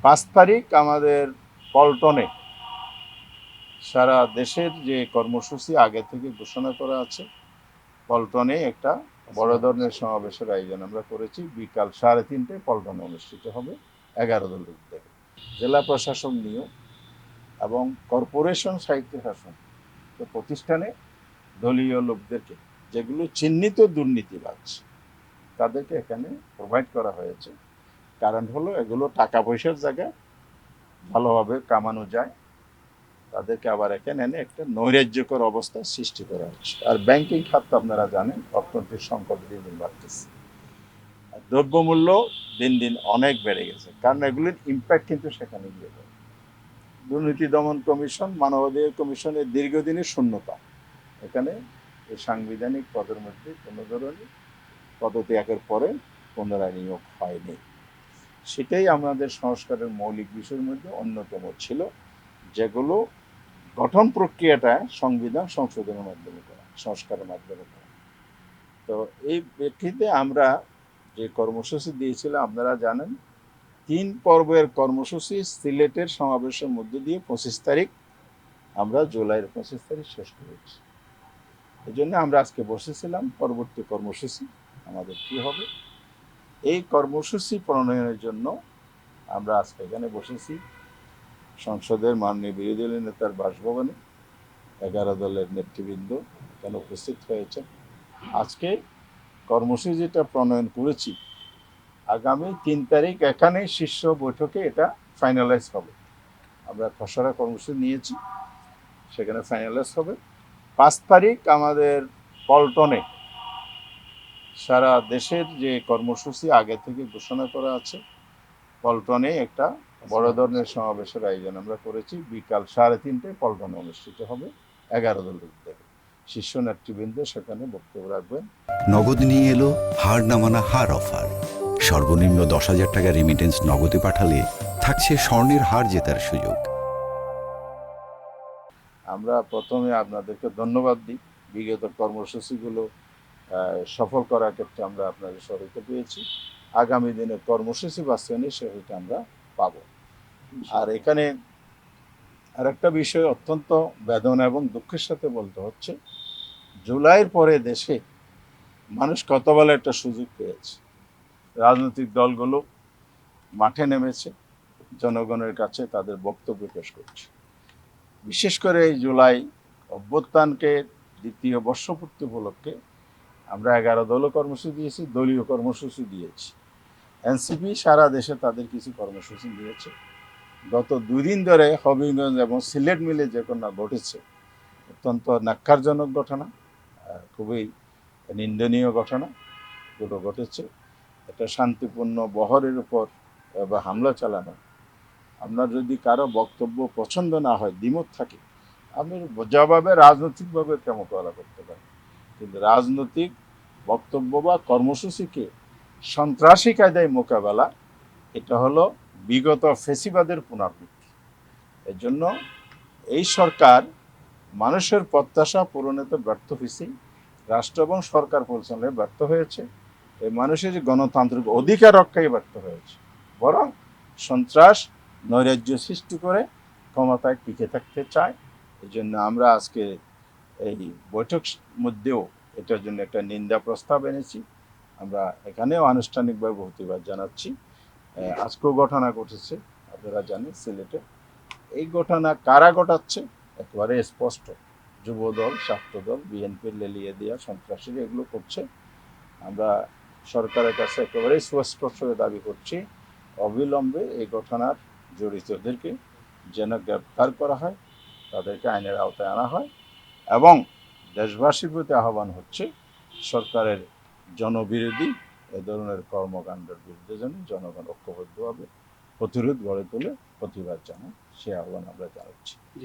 5 তারিখ আমাদের পল্টনে সারা দেশের যে কর্মসূচি আগে থেকে ঘোষণা করা আছে, পল্টনে একটা বড় ধরনের সমাবেশের আয়োজন আমরা করেছি। বিকাল 3:30টায় পল্টনে অনুষ্ঠিত হবে 11 দলের উদ্যোগে। জেলা প্রশাসন নিয়োগ এবং কর্পোরেশন সাহিত্য শাসন প্রতিষ্ঠানে দলীয় লোকদেরকে, যেগুলো চিহ্নিত দুর্নীতিবাজ, তাদেরকে এখানে প্রোভাইড করা হয়েছে। কারণ হলো এগুলো টাকা পয়সার জায়গায়, ভালোভাবে কামানো যায়, তাদেরকে আবার এখানে এনে একটা নৈরাজ্যকর অবস্থা সৃষ্টি করা হচ্ছে। আর ব্যাংকিং খাত তো আপনারা জানেন, অর্থনৈতিক সংকট দিন দিন বাড়তেছে, দ্রব্যমূল্য দিন দিন অনেক বেড়ে গেছে, কারণ এগুলির ইম্প্যাক্ট কিন্তু সেখানে গিয়ে পড়ে। দুর্নীতি দমন কমিশন, মানবাধিকার কমিশনের দীর্ঘদিনের শূন্যতা, এখানে এই সাংবিধানিক পদের মধ্যে কোনো ধরনের পদত্যাগের পরে পুনরায় নিয়োগ হয়নি। সেটাই আমাদের সংস্কারের মৌলিক বিষয়ের মধ্যে অন্যতম ছিল, যেগুলো গঠন প্রক্রিয়াটা সংবিধান সংশোধনের মাধ্যমে করা, সংস্কারের মাধ্যমে করা। তো এই প্রেক্ষিতে আমরা যে কর্মসূচি দিয়েছিলাম, আপনারা জানেন 3 পর্বের কর্মসূচি সিলেটের সমাবেশের মধ্য দিয়ে 25 তারিখ, আমরা জুলাইয়ের 25 তারিখ শেষ করেছি। এই জন্য আমরা আজকে বসেছিলাম পরবর্তী কর্মসূচি আমাদের কি হবে। এই কর্মসূচি প্রণয়নের জন্য আমরা আজকে এখানে বসেছি সংসদের মাননীয় বিরোধী দলের নেতার বাসভবনে। 11 দলের নেতৃবৃন্দ এখানে উপস্থিত হয়েছে। আজকে কর্মসূচি যেটা প্রণয়ন করেছি, আগামী 3 তারিখ এখানে শীর্ষ বৈঠকে এটা ফাইনালাইজ হবে। আমরা খসড়া কর্মসূচি নিয়েছি, সেখানে ফাইনালাইজ হবে। 5 তারিখ আমাদের পল্টনে সারা দেশের যে কর্মসূচি আগে থেকে ঘোষণা করা আছে, পল্টনে একটা বড় ধরনের সমাবেশের আয়োজন আমরা করেছি। বিকাল 3:30টায় পল্টনে অনুষ্ঠিত হবে 11 দলের উদ্যোগে। শীর্ষ নেতৃবৃন্দ সেখানে বক্তব্য রাখবেন। নগদ নিয়ে এলো হার না মানা হার অফার। সর্বনিম্ন 10,000 টাকা রেমিটেন্স নগদে পাঠালে থাকছে স্বর্ণের হার জেতার সুযোগ। আমরা প্রথমে আপনাদেরকে ধন্যবাদ দিই, বিগত কর্মসূচিগুলো সফল করার ক্ষেত্রে আমরা আপনাদের সহায়তা পেয়েছি। আগামী দিনে কর্মসূচি বাস্তবায়নে সেটা আমরা পাব। আর এখানে আরেকটা বিষয় অত্যন্ত বেদনা এবং দুঃখের সাথে বলতে হচ্ছে, জুলাইয়ের পরে দেশে মানুষ কত বলে একটা সুযোগ পেয়েছে। রাজনৈতিক দলগুলো মাঠে নেমেছে, জনগণের কাছে তাদের বক্তব্য পেশ করছে। বিশেষ করে এই জুলাই অভ্যুত্থানকে দ্বিতীয় বর্ষপূর্তি উপলক্ষে আমরা 11 দলও কর্মসূচি দিয়েছি, দলীয় কর্মসূচি দিয়েছি। এনসিপি সারা দেশে তাদের কিছু কর্মসূচি দিয়েছে। গত 2 দিন ধরে হবিগঞ্জ এবং সিলেট মিলে যে ঘটনা ঘটেছে, অত্যন্ত ন্যাক্কারজনক ঘটনা, খুবই নিন্দনীয় ঘটনা দুটো ঘটেছে। একটা শান্তিপূর্ণ বহরের উপর বা হামলা চালানো, আপনার যদি কারো বক্তব্য পছন্দ না হয়, দ্বিমত থাকে, আপনি জবাবে রাজনৈতিকভাবে মোকাবেলা করতে পারেন, কিন্তু রাজনৈতিক বক্তব্য বা কর্মসূচিকে সন্ত্রাসী কায়দায় মোকাবেলা, এটা হলো বিগত ফেসিবাদের পুনরাবৃত্তি। এর জন্য এই সরকার মানুষের প্রত্যাশা পূরণেতে ব্যর্থ হয়েছে, রাষ্ট্র এবং সরকার পরিচালনায় ব্যর্থ হয়েছে, এই মানুষের গণতান্ত্রিক অধিকার রক্ষায় ব্যর্থ হয়েছে, বরং সন্ত্রাস নৈরাজ্য সৃষ্টি করে ক্ষমতায় টিকে থাকতে চায়। এই জন্য আমরা আজকে এই বৈঠক মধ্যেও এটার জন্য একটা নিন্দা প্রস্তাব এনেছি। আমরা এখানেও আনুষ্ঠানিকভাবে প্রতিবাদ জানাচ্ছি। আজকেও ঘটনা ঘটেছে, আপনারা জানেন সিলেটে। এই ঘটনা কারা ঘটাচ্ছে একেবারে স্পষ্ট, যুবদল, ছাত্রদল, বিএনপির লেলিয়ে দেওয়া সন্ত্রাসীরা এগুলো করছে। আমরা সরকারের কাছে একেবারে স্পষ্ট দাবি করছি, অবিলম্বে এই ঘটনার জড়িতদেরকে যেন গ্রেপ্তার করা হয়, তাদেরকে আইনের আওতায় আনা হয়, এবং দেশবাসীর প্রতি আহ্বান হচ্ছে সরকারের জনবিরোধী এ ধরনের কর্মকাণ্ডের বিরুদ্ধে যেন জনগণ ঐক্যবদ্ধভাবে প্রতিরোধ গড়ে তোলে, প্রতিবাদ জানায়, সে আহ্বান আমরা জানাচ্ছি।